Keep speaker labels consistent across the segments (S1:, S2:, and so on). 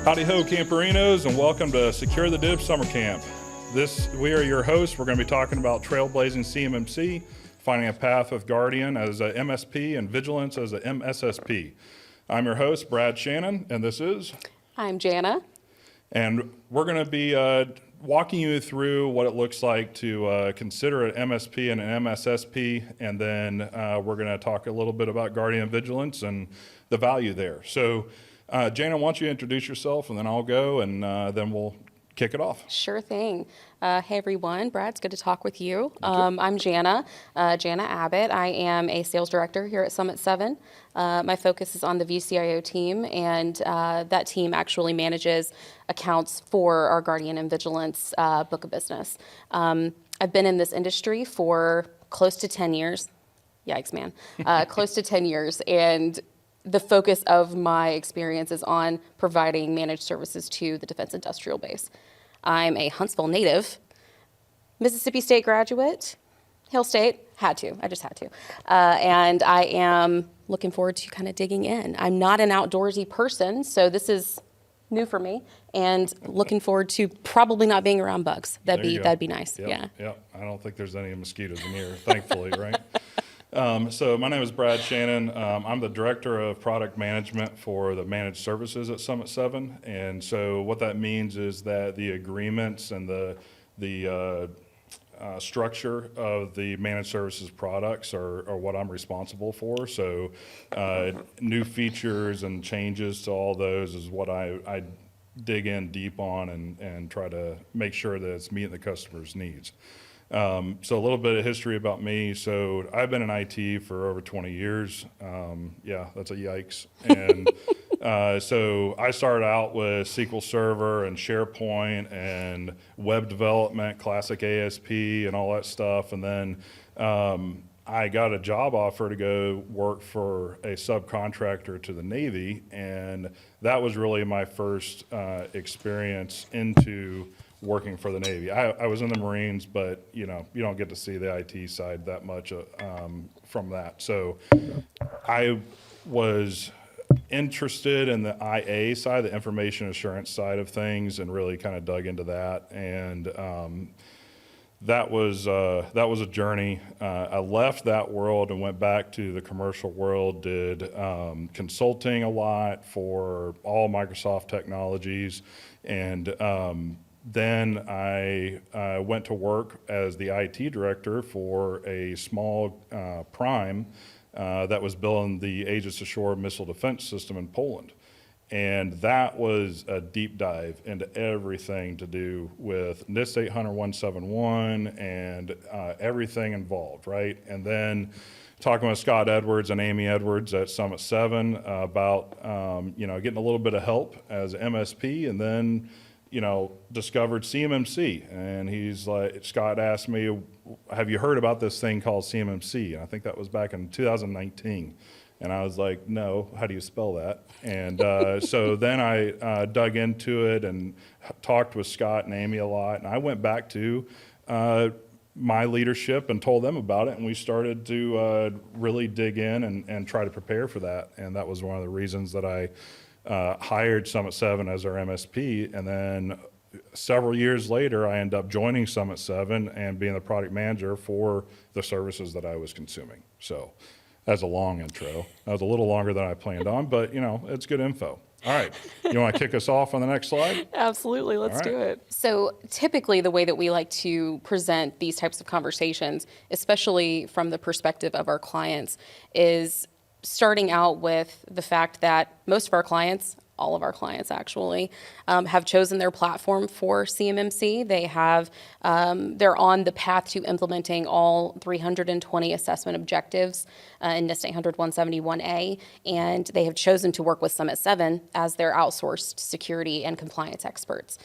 S1: Howdy ho, Camperinos, and welcome to Secure the DIB Summer Camp. We are your hosts. We're going to be talking about Trailblazing CMMC, finding a path with Guardian as a MSP and Vigilance as a MSSP. I'm your host, Brad Shannon, and this is...
S2: I'm Jana.
S1: And we're going to be walking you through what it looks like to consider an MSP and an MSSP, and then we're going to talk a little bit about Guardian and Vigilance and the value there. So, Jana, why don't you introduce yourself, and then I'll go, and then we'll kick it off.
S2: Sure thing. Hey, everyone. Brad, it's good to talk with you. I'm Jana Abbott. I am a sales director here at Summit 7. My focus is on the vCIO team, and that team actually manages accounts for our Guardian and Vigilance book of business. I've been in this industry for close to 10 years. Yikes, man. Close to 10 years, and the focus of my experience is on providing managed services to the defense industrial base. I'm a Huntsville native, Mississippi State graduate, Hill State, I just had to. And I am looking forward to kind of digging in. I'm not an outdoorsy person, so this is new for me, and looking forward to probably not being around bugs. That'd be nice.
S1: Yep, yeah. I don't think there's any mosquitoes in here, thankfully, right? So my name is Brad Shannon. I'm the Director of Product Management for the Managed Services at Summit 7. And so what that means is that the agreements and the structure of the Managed Services products are what I'm responsible for. So new features and changes to all those is what I dig in deep on and try to make sure that it's meeting the customer's needs. So a little bit of history about me. So I've been in IT for over 20 years. Yeah, that's a yikes. And so I started out with SQL Server and SharePoint and web development, classic ASP and all that stuff. And then I got a job offer to go work for a subcontractor to the Navy. And that was really my first experience into working for the Navy. I was in the Marines, but you don't get to see the IT side that much from that. So I was interested in the IA side, the information assurance side of things, and really kind of dug into that. And that was a journey. I left that world and went back to the commercial world, did consulting a lot for all Microsoft technologies, and then I went to work as the IT director for a small prime that was building the Aegis Ashore missile defense system in Poland. And that was a deep dive into everything to do with NIST 800-171 and everything involved, right? And then talking with Scott Edwards and Amy Edwards at Summit 7 about getting a little bit of help as MSP, and then discovered CMMC. And he's like, Scott asked me, have you heard about this thing called CMMC? And I think that was back in 2019. And I was like, no, how do you spell that? And so then I dug into it and talked with Scott and Amy a lot. And I went back to my leadership and told them about it. And we started to really dig in and try to prepare for that. And that was one of the reasons that I hired Summit 7 as our MSP, and then several years later, I ended up joining Summit 7 and being the product manager for the services that I was consuming. So that's a long intro. That was a little longer than I planned on, but it's good info. All right, you want to kick us off on the next slide?
S2: Absolutely, let's do it. So typically the way that we like to present these types of conversations, especially from the perspective of our clients, is starting out with the fact that most of our clients, all of our clients actually, have chosen their platform for CMMC. They have, they're on the path to implementing all 320 assessment objectives in NIST 800-171A, and they have chosen to work with Summit 7 as their outsourced security and compliance experts.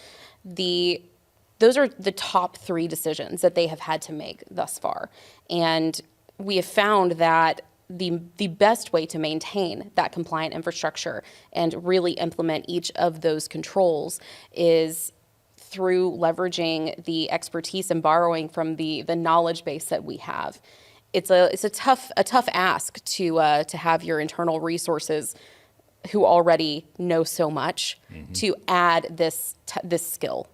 S2: Those are the top 3 decisions that they have had to make thus far. And we have found that the best way to maintain that compliant infrastructure and really implement each of those controls is through leveraging the expertise and borrowing from the knowledge base that we have. It's a tough ask to have your internal resources who already know so much to add this skill.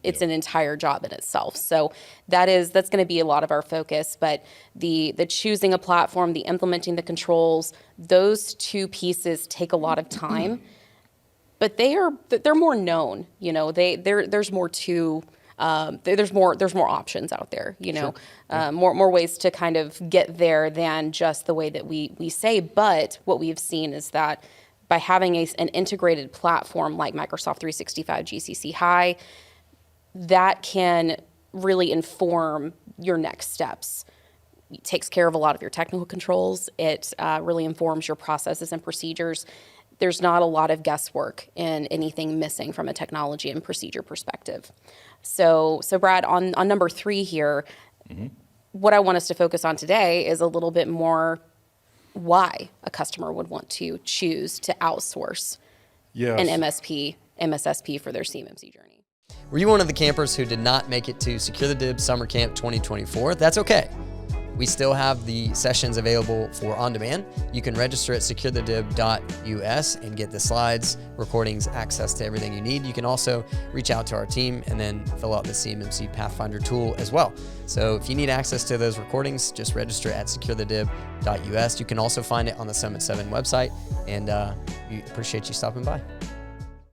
S2: It's an entire job in itself. So that's going to be a lot of our focus. But the choosing a platform, the implementing the controls, those two pieces take a lot of time. But they're more known. You know, there's more to. There's more options out there, you know, more ways to kind of get there than just the way that we say. But what we've seen is that by having an integrated platform like Microsoft 365 GCC High, that can really inform your next steps. It takes care of a lot of your technical controls. It really informs your processes and procedures. There's not a lot of guesswork in anything missing from a technology and procedure perspective. So Brad, on number 3 here, what I want us to focus on today is a little bit more why a customer would want to choose to outsource an MSSP for their CMMC journey.
S3: Were you one of the campers who did not make it to Secure the DIB Summer Camp 2024? That's okay. We still have the sessions available for on-demand. You can register at securethedib.us and get the slides, recordings, access to everything you need. You can also reach out to our team and then fill out the CMMC Pathfinder tool as well. So if you need access to those recordings, just register at securethedib.us. You can also find it on the Summit 7 website, and we appreciate you stopping by.